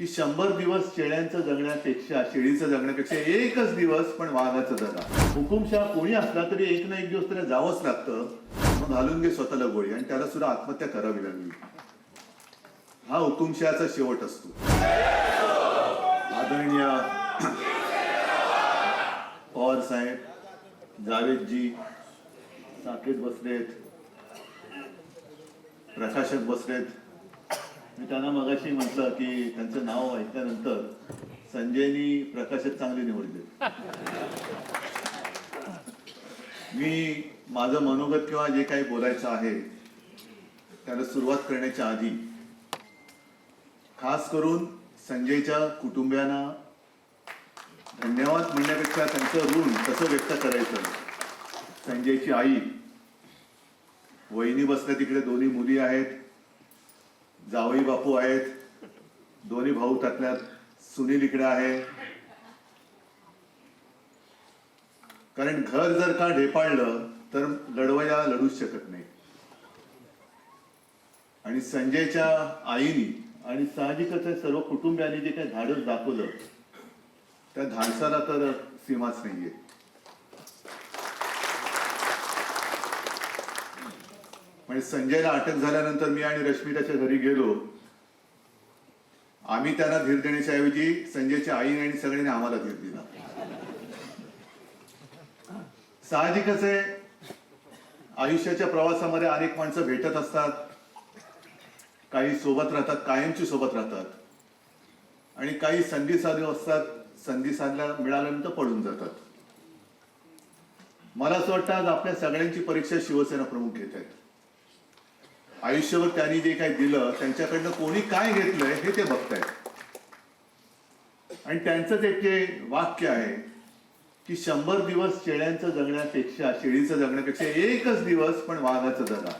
की 100 दिवस शेळ्यांचं जगण्यापेक्षा शेळीचं जगण्यापेक्षा एकच दिवस पण वाघाचं जगा. हुकुमशाह कोणी असला तरी एक ना एक दिवस त्याला जावंच लागतं. मग घालून घे स्वतःला गोळी आणि त्याला सुद्धा आत्महत्या करावी लागली. हा हुकुमशाहचा शेवट असतो. आदरणीय पवार साहेब, जावेदजी, साकेत बसलेत, प्रकाशक बसलेत. मी त्यांना मगाशी म्हटलं की त्यांचं नाव ऐकल्यानंतर संजयनी प्रकाशक चांगले निवडले. मी माझं मनोगत किंवा जे काही बोलायचं आहे त्याला सुरुवात करण्याच्या आधी खास करून संजयच्या कुटुंबियांना धन्यवाद म्हणण्यापेक्षा त्यांचं ऋण कसं व्यक्त करायचं. संजयची आई, वहिनी बसल्या तिकडे, दोन्ही मुली आहेत, जावई बापू आहेत, दोन्ही भाऊ, त्यातल्या सुनील इकडे आहे. कारण घर जर का ढेपाळलं तर लढवया लढूच शकत नाही. आणि संजयच्या आईनी आणि साहजिकच सर्व कुटुंबियांनी जे काही धाडस दाखवलं त्या धाडसाला तर सीमाच नाहीये. म्हणजे संजयला अटक झाल्यानंतर मी आणि रश्मी त्याच्या घरी गेलो. आम्ही त्यांना धीर देण्याच्या ऐवजी संजयच्या आईने आणि सगळ्यांनी आम्हाला धीर दिला. साहजिकच आहे, आयुष्याच्या प्रवासामध्ये अनेक माणसं भेटत असतात, काही सोबत राहतात, कायमची सोबत राहतात, आणि काही संधी साधू असतात, संधी साधल्या मिळाल्यानंतर पडून जातात. मला असं वाटतं आज आपल्या सगळ्यांची परीक्षा शिवसेना प्रमुख घेत आहेत. आयुष्यभर त्यांनी जे काही दिलं त्यांच्याकडनं कोणी काय घेतलंय हे ते बघतायत. आणि त्यांचंच एक वाक्य आहे की 100 दिवस शेळ्यांचं जगण्यापेक्षा शेळीचं जगण्यापेक्षा एकच दिवस पण वाघाचं जगा.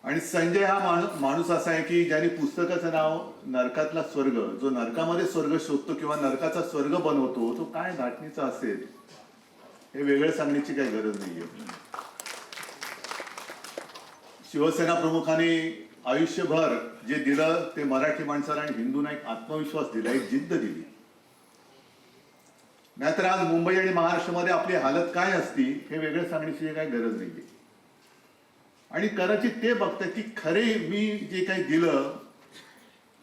आणि संजय हा माणूस असा आहे की ज्याने पुस्तकाचं नाव नरकातला स्वर्ग, जो नरकामध्ये स्वर्ग शोधतो किंवा नरकाचा स्वर्ग बनवतो, तो काय धाटणीचा असेल हे वेगळं सांगण्याची काही गरज नाहीये. शिवसेना प्रमुखांनी आयुष्यभर जे दिलं ते मराठी माणसाला आणि हिंदूंना एक आत्मविश्वास दिला, एक जिद्द दिली. नाहीतर आज मुंबई आणि महाराष्ट्रामध्ये आपली हालत काय असती हे वेगळं सांगण्याची काही गरज नाहीये. आणि कदाचित ते बघतात की खरे मी जे काही दिलं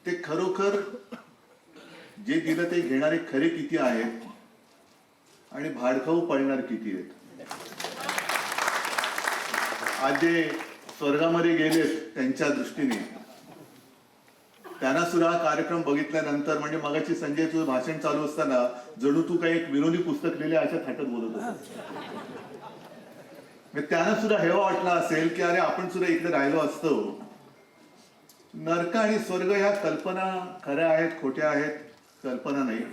ते खरोखर जे दिलं ते घेणारे खरे किती आहेत आणि भाडखाऊ पडणार किती आहेत. आज जे स्वर्गामध्ये गेलेत त्यांच्या दृष्टीने त्यांना सुद्धा कार्यक्रम बघितल्यानंतर, म्हणजे मगाची संजय तुझं भाषण चालू असताना जणू तू काही एक विनोदी पुस्तक लिहिले अशा थाटात बोलत होता. त्यांना सुद्धा हेवा वाटला असेल की अरे आपण सुद्धा इकडे राहिलो असतो. नरक आणि स्वर्ग ह्या कल्पना खऱ्या आहेत, खोट्या आहेत, कल्पना नाही.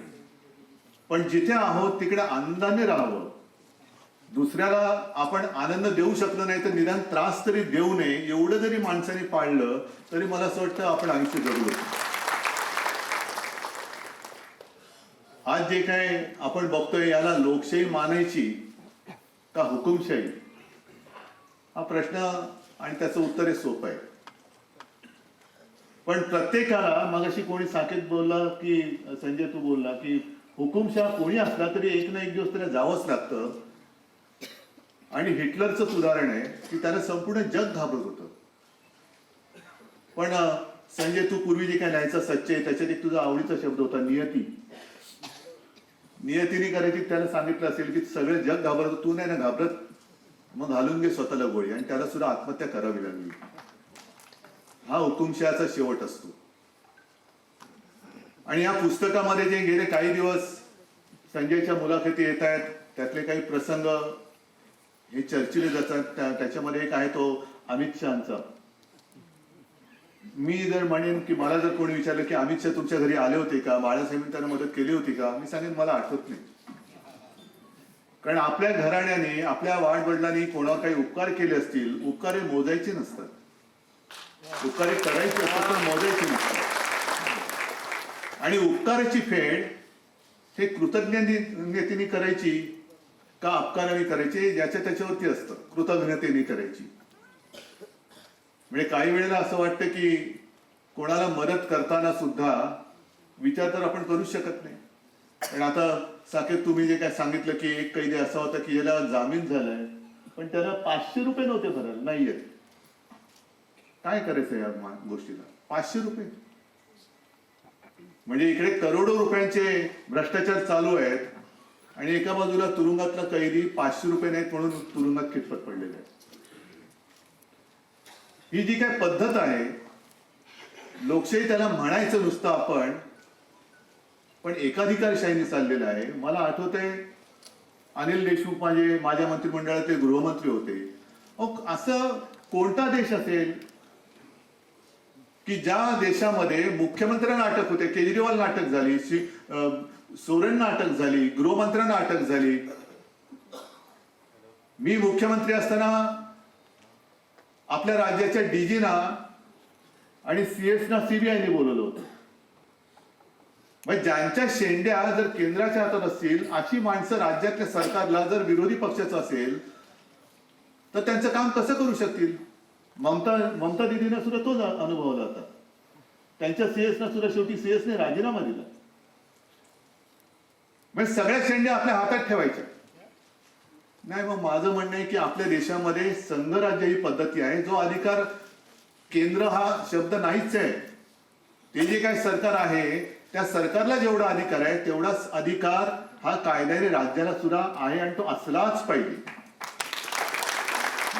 पण जिथे आहोत तिकडे आनंदाने राहावं. दुसऱ्याला आपण आनंद देऊ शकलो नाही तर निदान त्रास तरी देऊ नये, एवढं जरी माणसाने पाळलं तरी मला असं वाटतं आपण आयुष्य जगलो. आज जे काय आपण बघतोय याला लोकशाही मानायची का हुकुमशाही, हा प्रश्न आणि त्याचं उत्तर हे सोपं आहे. पण प्रत्येकाला, मगाशी कोणी साकेत बोलला की संजय तू बोलला की हुकुमशाह कोणी असला तरी एक ना एक दिवस त्याला जावंच लागतं. आणि हिटलरचं उदाहरण आहे की त्याला संपूर्ण जग घाबरत होतं. पण संजय तू पूर्वी जे काय लिहायचं सच्चे, त्याच्यात एक तुझा आवडीचा शब्द होता नियती. नियतीने करायची त्याला सांगितलं असेल की सगळे जग घाबरत, तू नाही ना घाबरत, मग घालून घे स्वतःला गोळी आणि त्याला सुद्धा आत्महत्या करावी लागली. हा हुकुमशाहचा शेवट असतो. आणि या पुस्तकामध्ये जे गेले काही दिवस संजयच्या मुलाखती येत आहेत त्यातले काही प्रसंग हे चर्चिले जातात. त्याच्यामध्ये एक आहे तो अमित शहाचा. मी जर म्हणेन की मला जर कोणी विचारलं की अमित शहा तुमच्या घरी आले होते का, बाळासाहेबांनी त्यांना मदत केली होती का, मी सांगेन मला आठवत नाही. कारण आपल्या घराण्याने, आपल्या वाडवडिलांनी कोणावर काही उपकार केले असतील, उपकार हे मोजायचे नसतात. उपकार हे करायचे असतात पण मोजायचे नसतात. आणि उपकाराची फेड हे कृतज्ञतेने करायची का अपकाराने करायची, ज्याच्या त्याच्यावरती असतं. कृतज्ञतेने करायची. म्हणजे काही वेळेला असं वाटतं की कोणाला मदत करताना सुद्धा विचार तर आपण करूच शकत नाही. पण आता साकेत तुम्ही जे काय सांगितलं की एक कैदी असा होता की याला जामीन झालाय पण त्याला 500 रुपये नव्हते भरायला नाही येत. काय करायचं या गोष्टीला? 500 रुपये म्हणजे इकडे करोडो रुपयांचे भ्रष्टाचार चालू आहेत आणि एका बाजूला तुरुंगातला कैदी 500 रुपये नाहीत म्हणून तुरुंगात खिटपट पडलेले आहेत. ही जी काय पद्धत आहे लोकशाही त्याला म्हणायचं नुसतं आपण, पण एकाधिकारशाहीने चाललेलं आहे. मला आठवतंय अनिल देशमुख माझ्या मंत्रिमंडळाचे गृहमंत्री होते. असं कोणता देश असेल की ज्या देशामध्ये मुख्यमंत्र्यांना अटक होते, केजरीवाल अटक झाली, सोरेन अटक झाली, गृहमंत्र्यांना अटक झाली. मी मुख्यमंत्री असताना आपल्या राज्याच्या डीजीना आणि सीएसना सीबीआयने बोलवलं होतं. म्हणजे ज्यांच्या शेंड्या जर केंद्राच्या हातात असतील अशी माणसं राज्यातल्या सरकारला जर विरोधी पक्षाचं असेल तर त्यांचं काम कसं करू शकतील? ममता दिदीने सुद्धा तोच अनुभवला होता. त्यांच्या सीएसना सुद्धा शेवटी सीएसने राजीनामा दिला. म्हणजे सगळ्या शेंड्या आपल्या हातात ठेवायच्या नाही. मग माझं म्हणणं आहे की आपल्या देशामध्ये संघराज्य ही पद्धती आहे. जो अधिकार केंद्र हा शब्द नाहीच आहे. ते जे काय सरकार आहे त्या सरकारला जेवढा अधिकार आहे तेवढाच अधिकार हा कायद्याने राज्याला सुद्धा आहे आणि तो असलाच पाहिजे.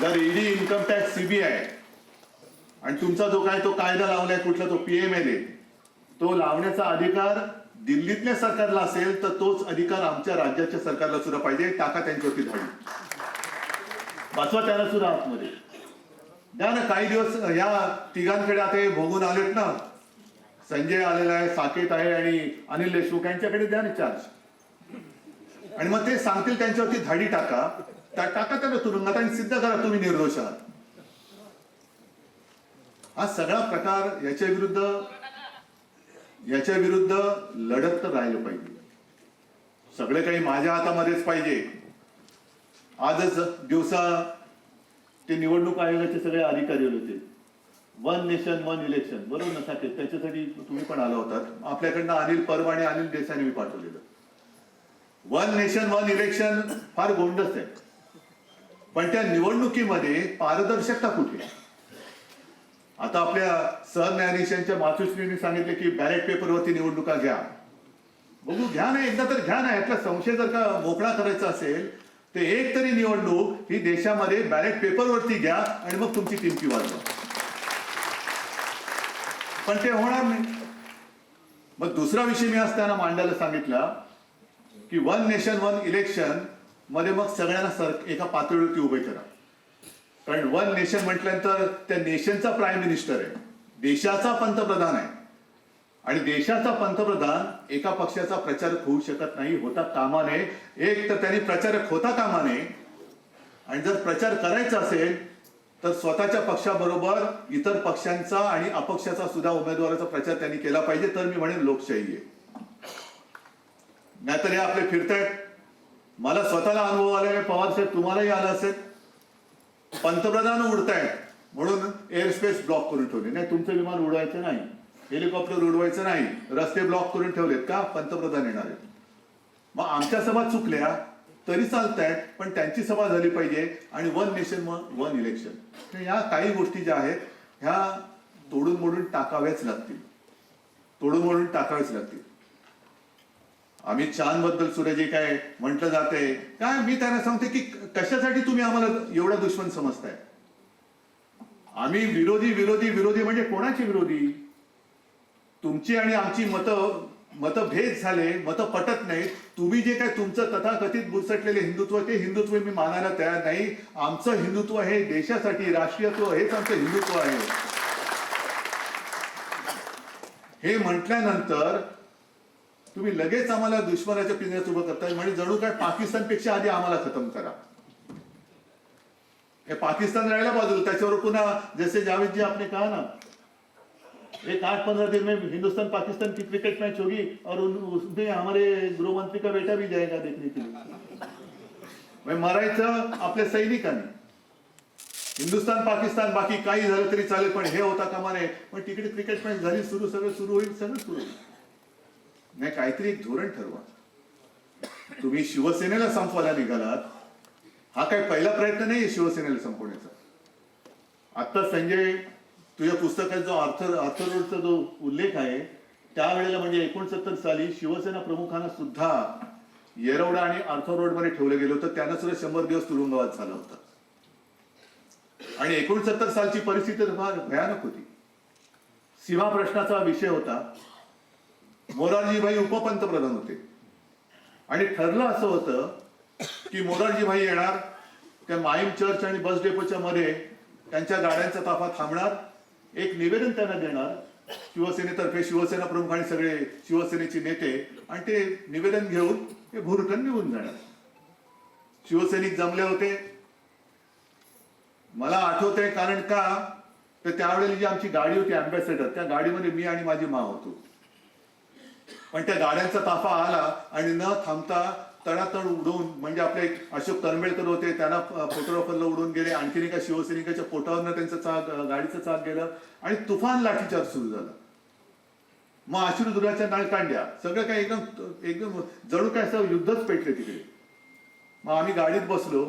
जर ईडी, इन्कम टॅक्स, सीबीआय आणि तुमचा जो काय तो कायदा लावलाय कुठला तो पीएमएलए तो लावण्याचा अधिकार दिल्लीतल्या सरकारला असेल तर तोच अधिकार आमच्या राज्याच्या सरकारला सुद्धा पाहिजे. टाका त्यांच्यावरती धाडी, वाचवा त्यांना सुद्धा आतमध्ये द्या ना. काही दिवस या तिघांकडे आता हे भोगून आलेत ना, संजय आलेला आहे, साकेत आहे आणि अनिल देशमुख यांच्याकडे द्या ना चार्ज. आणि मग ते सांगतील त्यांच्यावरती धाडी टाका, टाका त्यांना तुरुंगात आणि सिद्ध करा तुम्ही निर्दोष आहात. हा सगळा प्रकार याच्या विरुद्ध लढत तर राहिलं पाहिजे. सगळे काही माझ्या हातामध्येच पाहिजे. आजच दिवसा ते निवडणूक आयोगाचे सगळे अधिकारी होते. 1 नेशन 1 इलेक्शन, बरोबर ना साकेत? त्याच्यासाठी तुम्ही पण आला होतात. आपल्याकडनं अनिल परब आणि अनिल देसाईने मी पाठवलेलं. 1 नेशन 1 इलेक्शन फार गोंडस आहे, पण त्या निवडणुकीमध्ये पारदर्शकता कुठे? आता आपल्या सरन्यायाधीशांच्या मातोश्रींनी सांगितले की बॅलेट पेपरवरती निवडणुका घ्या. बघू, घ्या ना, एकदा तर घ्या ना. यातला संशय जर का मोकळा करायचा असेल तर एक तरी निवडणूक ही देशामध्ये बॅलेट पेपरवरती घ्या आणि मग तुमची किमती वाढवा. पण ते होणार नाही. मग दुसरा विषय मी असताना मांडायला सांगितला की 1 नेशन 1 इलेक्शन मध्ये मग सगळ्यांना एका पातळीवरती उभे करा. कारण 1 नेशन म्हटल्यानंतर त्या नेशनचा प्राईम मिनिस्टर आहे, देशाचा पंतप्रधान आहे. आणि देशाचा पंतप्रधान एका पक्षाचा प्रचारक होऊ शकत नाही, होता कामा नये. एक तर त्यांनी प्रचारक होता कामा नये आणि जर प्रचार करायचा असेल तर स्वतःच्या पक्षाबरोबर इतर पक्षांचा आणि अपक्षाचा सुद्धा उमेदवाराचा प्रचार त्यांनी केला पाहिजे. तर मी म्हणेन लोकशाही आहे. नाहीतर हे आपले फिरतायत. मला स्वतःला अनुभव आलेला, पवार साहेब तुम्हालाही आला असेल. पंतप्रधान उडतायत म्हणून एअरस्पेस ब्लॉक करून ठेवले. नाही, तुमचं विमान उडवायचं नाही, हेलिकॉप्टर उडवायचं नाही, रस्ते ब्लॉक करून ठेवलेत का? पंतप्रधान येणार आहेत. मग आमच्या सभा चुकल्या तरी चालतायत, पण त्यांची सभा झाली पाहिजे. आणि 1 नेशन 1 इलेक्शन, ह्या काही गोष्टी ज्या आहेत ह्या तोडून मोडून टाकाव्याच लागतील. अमित शहाबद्दल सुद्धा जे काय म्हटलं जाते काय, मी त्यांना सांगते की कशासाठी तुम्ही आम्हाला एवढा दुश्मन समजताय? आम्ही विरोधी म्हणजे कोणाचे विरोधी? तुमची आणि आमची मतभेद झाले, मतं पटत नाही. तुम्ही जे काय तुमचं तथाकथित बुरसटलेले हिंदुत्व, ते हिंदुत्व मी मानायला तयार नाही. आमचं हिंदुत्व हे देशासाठी, राष्ट्रीयत्व हेच आमचं हिंदुत्व आहे. हे म्हटल्यानंतर तुम्ही लगेच आम्हाला दुश्मनाच्या पिंजऱ्यात उभं करताय. म्हणजे जणू काय पाकिस्तानपेक्षा आधी आम्हाला खतम करा. हे पाकिस्तान राहिला बाजूला, त्याच्यावर पुन्हा जैसे जावेद जी आपने कहा ना, एक 8-15 दिन में हिंदुस्तान पाकिस्तान की क्रिकेट मैच होगी और उसमें हमारे गृह मंत्री का बेटा भी जाएगा देखने के लिए. मरायचं आपल्या सैनिकांनी. हिंदुस्थान पाकिस्तान बाकी काही झालं तरी चालेल, पण हे होता कामा नये. पण तिकडे क्रिकेट मॅच झाली सुरू, सगळं सुरू होईल, सगळं सुरू होईल. नाही, काहीतरी एक धोरण ठरवा. तुम्ही शिवसेनेला संपवायला निघालात, हा काही पहिला प्रयत्न नाहीये शिवसेनेला संपवण्याचा. आता संजय, तुझ्या पुस्तकात जो अर्थरोडचा जो उल्लेख आहे, त्यावेळेला म्हणजे 69 साली शिवसेना प्रमुखांना सुद्धा येरवडा आणि अर्थरोड मध्ये ठेवलं गेलं होतं. त्यांना सुद्धा 100 दिवस तुरुंगवास झाला होता. आणि 69 सालची परिस्थिती फार भयानक होती. सीमा प्रश्नाचा विषय होता. मोरारजीभाई उपपंतप्रधान होते आणि ठरलं असं होतं की मोरारजीभाई येणार, त्या माईम चर्च आणि बस डेपोच्या मध्ये त्यांच्या गाड्यांचा ताफा थांबणार, एक निवेदन त्यांना देणार शिवसेनेतर्फे, शिवसेना प्रमुख आणि सगळे शिवसेनेचे नेते, आणि ते निवेदन घेऊन ते भुरकन निघून जाणार. शिवसैनिक जमले होते. मला आठवतंय, कारण का तर त्यावेळेला जी आमची गाडी होती अँबॅसेडर, त्या गाडीमध्ये मी आणि माझी माँ होतो. पण त्या गाड्यांचा ताफा आला आणि न थांबता तडातड उडवून, म्हणजे आपले अशोक तरंबेळकर होते, त्यांना फोटोग्राफरला उडवून गेले. आणखीन एका शिवसैनिकाच्या पोटावरनं त्यांचं चाक, गाडीचं चाक गेलं आणि तुफान लाठीचार्ज सुरू झाला. मग अश्रुधुराच्या नळकांड्या, सगळं काही एकदम जणू काय असं युद्धच पेटले तिकडे. मग आम्ही गाडीत बसलो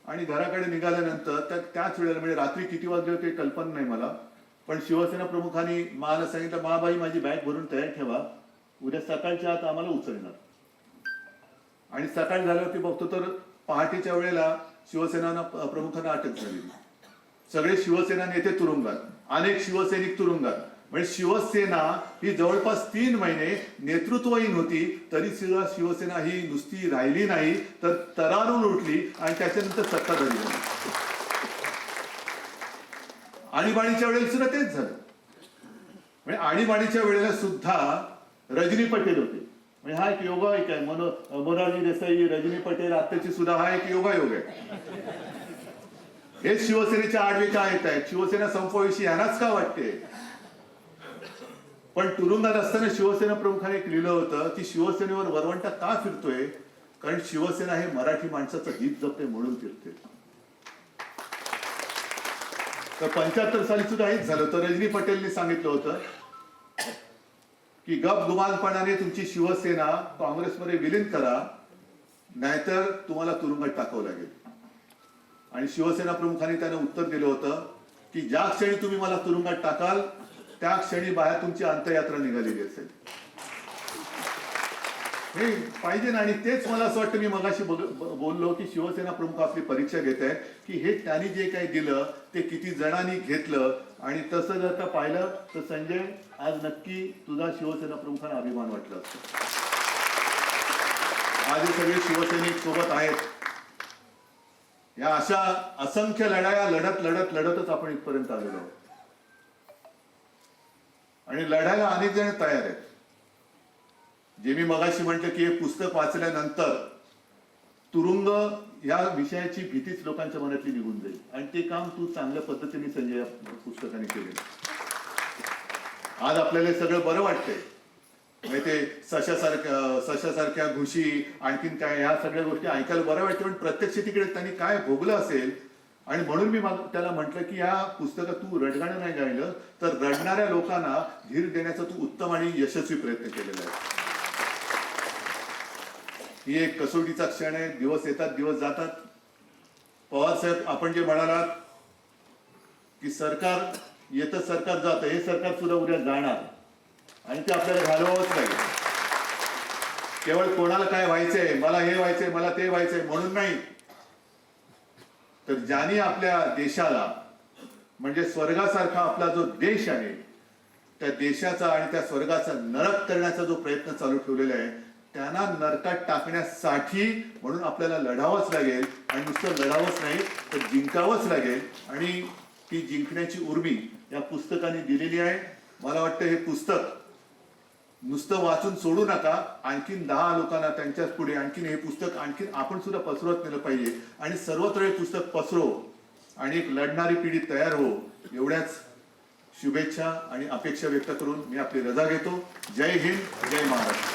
आणि घराकडे निघाल्यानंतर त्याच वेळेला, म्हणजे रात्री किती वाजले होते कल्पना नाही मला, पण शिवसेना प्रमुखांनी मला सांगितलं, महाबाई माझी बॅग भरून तयार ठेवा, उद्या सकाळच्या आत आम्हाला उचलणार. आणि सकाळ झाल्यावरती बघतो तर पहाटेच्या वेळेला शिवसेना प्रमुखांना अटक झाली. सगळे शिवसेना नेते तुरुंगात, अनेक शिवसैनिक तुरुंगात. म्हणजे शिवसेना ही जवळपास 3 महिने नेतृत्वहीन होती, तरी सुद्धा शिवसेना ही नुसती राहिली नाही, तर तरारून उठली आणि त्याच्यानंतर सत्ताधारी झाली. आणीबाणीच्या वेळेला सुद्धा तेच झालं. म्हणजे आणीबाणीच्या वेळेला सुद्धा रजनी पटेल होते. म्हणजे हा एक योगायोग आहे. मोरारजी देसाई, रजनी पटेल, आत्ताची सुद्धा हा एक योगायोग आहे. हे शिवसेनेच्या आडवे का येत आहेत? शिवसेना संपवाविषयी यांनाच का वाटते? पण तुरुंगात असताना शिवसेना प्रमुखाने एक लिहिलं होतं की शिवसेनेवर वरवंटा का फिरतोय? कारण शिवसेना हे मराठी माणसाचं हित जपते म्हणून फिरते. तर 75 साली सुद्धा हेच झालं होतं. रजनी पटेलने सांगितलं होतं की गपगुमानपणाने तुमची शिवसेना काँग्रेसमध्ये विलीन करा, नाहीतर तुम्हाला तुरुंगात टाकावं लागेल. आणि शिवसेना प्रमुखांनी त्यांना उत्तर दिलं होतं की ज्या क्षणी तुम्ही मला तुरुंगात टाकाल, त्या क्षणी बाहेर तुमची अंत्ययात्रा निघालेली असेल. हे पाहिजे ना. आणि तेच मला असं वाटतं, मी मगाशी बोललो की शिवसेना प्रमुख आपली परीक्षा घेत आहे की हे त्यांनी जे काही दिलं ते किती जणांनी घेतलं. आणि तसं जर का पाहिलं तर संजय, आज नक्की तुझा शिवसेना प्रमुखांना अभिमान वाटला असतो. आज हे सगळे शिवसैनिक सोबत आहेत. या अशा असंख्य लढाया लढतच आपण इथपर्यंत आलेलो आहोत. आणि लढायला अनेक जण तयार आहेत. जे मी मगाशी म्हटलं की हे पुस्तक वाचल्यानंतर तुरुंग या विषयाची भीतीच लोकांच्या मनातली निघून जाईल. आणि ते काम तू चांगल्या पद्धतीने संजय पुस्तकाने केले. आज आपल्याला सगळं बरं वाटतंय. म्हणजे ते सशासारख्या घुशी, आणखीन काय, ह्या सगळ्या गोष्टी ऐकायला बरं वाटतं. पण प्रत्यक्ष तिकडे त्यांनी काय भोगलं असेल. आणि म्हणून मी त्याला म्हटलं की या पुस्तकात तू रडगाणं नाही गायलं, तर रडणाऱ्या लोकांना धीर देण्याचा तू उत्तम आणि यशस्वी प्रयत्न केलेला आहे. ही एक कसोटीचा क्षण आहे. दिवस येतात, दिवस जातात. पवार साहेब, आपण जे म्हणालात की सरकार येतं, सरकार जातं, हे सरकार सुद्धा उद्या जाणार आणि ते आपल्याला घालवावंच लागेल. केवळ कोणाला काय व्हायचंय, मला हे व्हायचंय, मला ते व्हायचंय म्हणून नाही, तर ज्यांनी आपल्या देशाला, म्हणजे स्वर्गासारखा आपला जो देश आहे, त्या देशाचा आणि त्या स्वर्गाचा नरक करण्याचा जो प्रयत्न चालू ठेवलेला आहे, त्यांना नरकात टाकण्यासाठी म्हणून आपल्याला लढावंच लागेल. आणि नुसतं लढावंच नाही तर जिंकावंच लागेल. आणि ती जिंकण्याची उर्मी या पुस्तकाने दिलेली आहे. मला वाटतं हे पुस्तक नुसतं वाचून सोडू नका. आणखीन 10 लोकांना त्यांच्याच पुढे आणखीन हे पुस्तक आणखीन आपण सुद्धा पसरवत नेलं पाहिजे. आणि सर्वत्र हे पुस्तक पसरो आणि एक लढणारी पिढी तयार हो, एवढ्याच शुभेच्छा आणि अपेक्षा व्यक्त करून मी आपली रजा घेतो. जय हिंद, जय महाराष्ट्र.